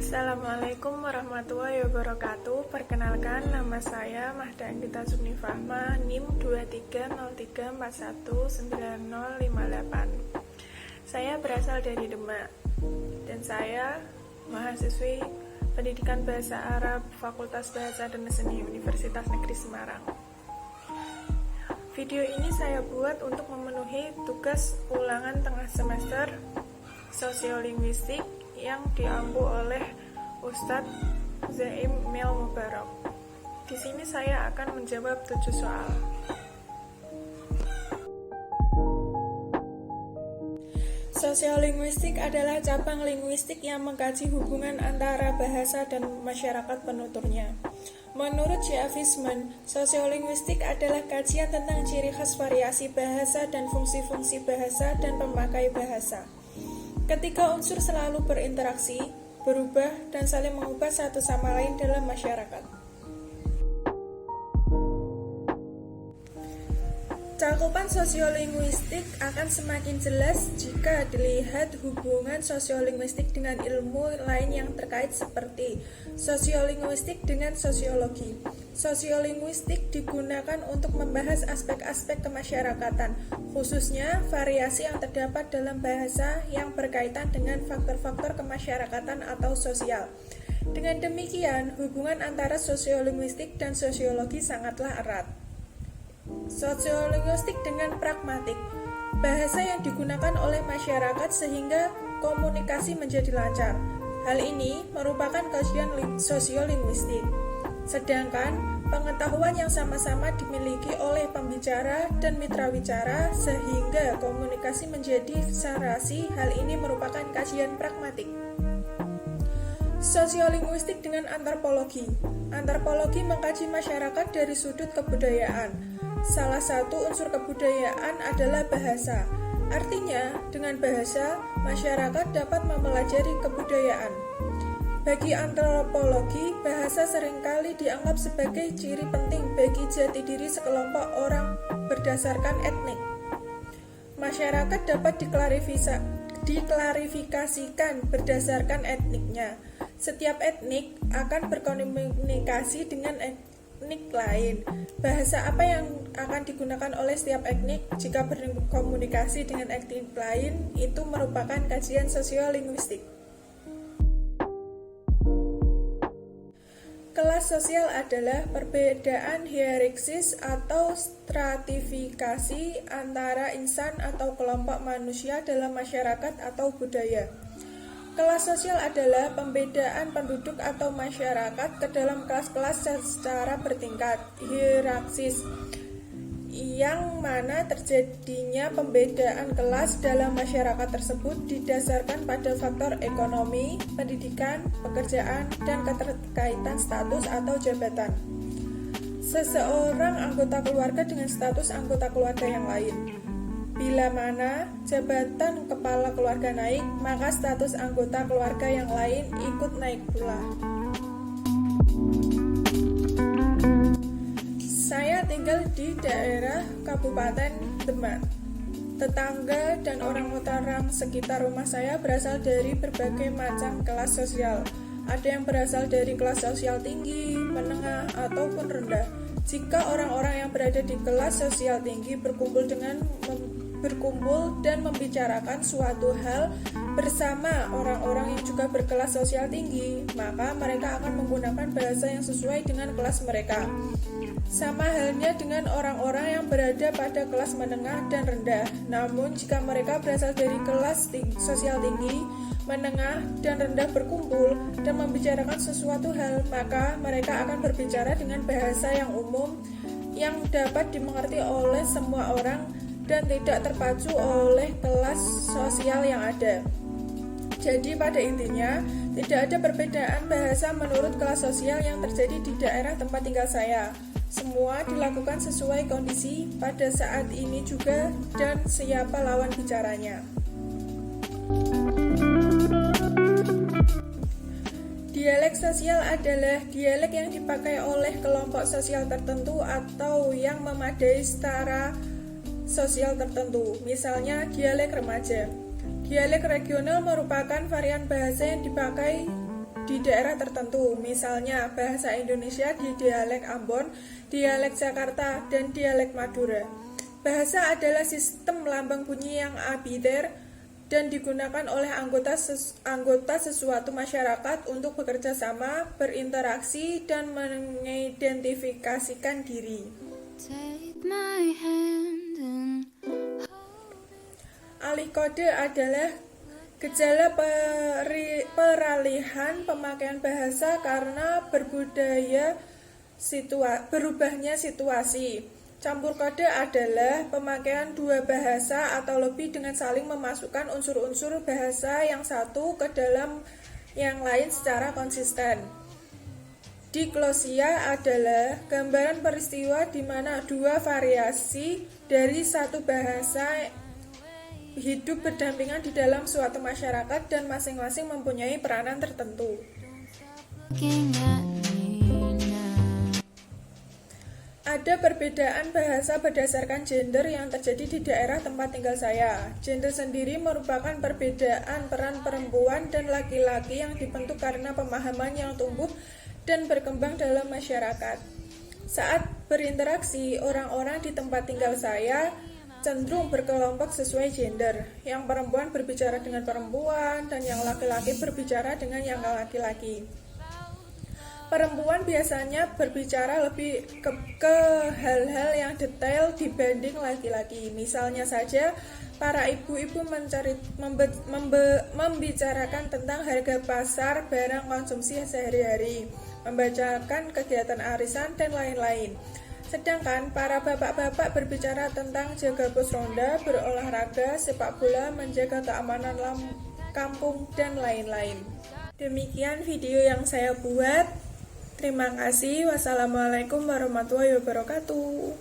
Assalamualaikum warahmatullahi wabarakatuh. Perkenalkan, nama saya Mahda Anggita Zubni Fahma, NIM 2303419058. Saya berasal dari Demak, dan saya mahasiswi Pendidikan Bahasa Arab Fakultas Bahasa dan Seni Universitas Negeri Semarang. Video ini saya buat untuk memenuhi tugas ulangan tengah semester Sosiolinguistik yang diampu oleh Ustadz Zaim Mil Mubarak. Di sini saya akan menjawab 7 soal. Sosiolinguistik adalah cabang linguistik yang mengkaji hubungan antara bahasa dan masyarakat penuturnya. Menurut J.A. Fishman, sosiolinguistik adalah kajian tentang ciri khas variasi bahasa dan fungsi-fungsi bahasa dan pemakai bahasa. Ketika unsur selalu berinteraksi, berubah, dan saling mengubah satu sama lain dalam masyarakat. Cakupan sosiolinguistik akan semakin jelas jika dilihat hubungan sosiolinguistik dengan ilmu lain yang terkait seperti sosiolinguistik dengan sosiologi. Sosiolinguistik digunakan untuk membahas aspek-aspek kemasyarakatan, khususnya variasi yang terdapat dalam bahasa yang berkaitan dengan faktor-faktor kemasyarakatan atau sosial. Dengan demikian, hubungan antara sosiolinguistik dan sosiologi sangatlah erat. Sosiolinguistik dengan pragmatik, bahasa yang digunakan oleh masyarakat sehingga komunikasi menjadi lancar. Hal ini merupakan kajian sosiolinguistik. Sedangkan pengetahuan yang sama-sama dimiliki oleh pembicara dan mitra wicara sehingga komunikasi menjadi sarasi, hal ini merupakan kajian pragmatik. Sosiolinguistik dengan antropologi. Antropologi mengkaji masyarakat dari sudut kebudayaan. Salah satu unsur kebudayaan adalah bahasa. Artinya, dengan bahasa, masyarakat dapat mempelajari kebudayaan. Bagi antropologi, bahasa seringkali dianggap sebagai ciri penting bagi jati diri sekelompok orang berdasarkan etnik. Masyarakat dapat diklarifikasikan berdasarkan etniknya. Setiap etnik akan berkomunikasi dengan etnik lain. Bahasa apa yang akan digunakan oleh setiap etnik jika berkomunikasi dengan etnik lain itu merupakan kajian sosiolinguistik. Kelas sosial adalah perbedaan hierarkis atau stratifikasi antara insan atau kelompok manusia dalam masyarakat atau budaya. Kelas sosial adalah pembedaan penduduk atau masyarakat ke dalam kelas-kelas secara bertingkat, hierarkis, yang mana terjadinya pembedaan kelas dalam masyarakat tersebut didasarkan pada faktor ekonomi, pendidikan, pekerjaan, dan keterkaitan status atau jabatan seseorang anggota keluarga dengan status anggota keluarga yang lain. Bila mana jabatan kepala keluarga naik, maka status anggota keluarga yang lain ikut naik pula. Saya tinggal di daerah Kabupaten Demak. Tetangga dan orang-orang sekitar rumah saya berasal dari berbagai macam kelas sosial. Ada yang berasal dari kelas sosial tinggi, menengah, ataupun rendah. Jika orang-orang yang berada di kelas sosial tinggi berkumpul dan membicarakan suatu hal bersama orang-orang yang juga berkelas sosial tinggi, maka mereka akan menggunakan bahasa yang sesuai dengan kelas mereka. Sama halnya dengan orang-orang yang berada pada kelas menengah dan rendah. Namun jika mereka berasal dari kelas sosial tinggi, menengah, dan rendah berkumpul dan membicarakan sesuatu hal, maka mereka akan berbicara dengan bahasa yang umum yang dapat dimengerti oleh semua orang dan tidak terpacu oleh kelas sosial yang ada. Jadi pada intinya, tidak ada perbedaan bahasa menurut kelas sosial yang terjadi di daerah tempat tinggal saya. Semua dilakukan sesuai kondisi pada saat ini juga dan siapa lawan bicaranya. Dialek sosial adalah dialek yang dipakai oleh kelompok sosial tertentu atau yang memadai setara sosial tertentu, misalnya dialek remaja. Dialek regional merupakan varian bahasa yang dipakai di daerah tertentu, misalnya bahasa Indonesia di dialek Ambon, dialek Jakarta, dan dialek Madura. Bahasa adalah sistem lambang bunyi yang arbiter dan digunakan oleh anggota sesuatu masyarakat untuk bekerja sama, berinteraksi, dan mengidentifikasikan diri. Alih kode adalah gejala peralihan pemakaian bahasa karena berubahnya situasi. Campur kode adalah pemakaian dua bahasa atau lebih dengan saling memasukkan unsur-unsur bahasa yang satu ke dalam yang lain secara konsisten. Diglosia adalah gambaran peristiwa di mana dua variasi dari satu bahasa hidup berdampingan di dalam suatu masyarakat dan masing-masing mempunyai peranan tertentu. Ada perbedaan bahasa berdasarkan gender yang terjadi di daerah tempat tinggal saya. Gender sendiri merupakan perbedaan peran perempuan dan laki-laki yang dibentuk karena pemahaman yang tumbuh dan berkembang dalam masyarakat. Saat berinteraksi, orang-orang di tempat tinggal saya cenderung berkelompok sesuai gender. Yang perempuan berbicara dengan perempuan dan yang laki-laki berbicara dengan yang laki-laki. Perempuan biasanya berbicara lebih ke hal-hal yang detail dibanding laki-laki. Misalnya saja, para ibu-ibu membicarakan tentang harga pasar barang konsumsi sehari-hari, membacakan kegiatan arisan, dan lain-lain. Sedangkan para bapak-bapak berbicara tentang jaga pos ronda, berolahraga, sepak bola, menjaga keamanan kampung, dan lain-lain. Demikian video yang saya buat. Terima kasih. Wassalamualaikum warahmatullahi wabarakatuh.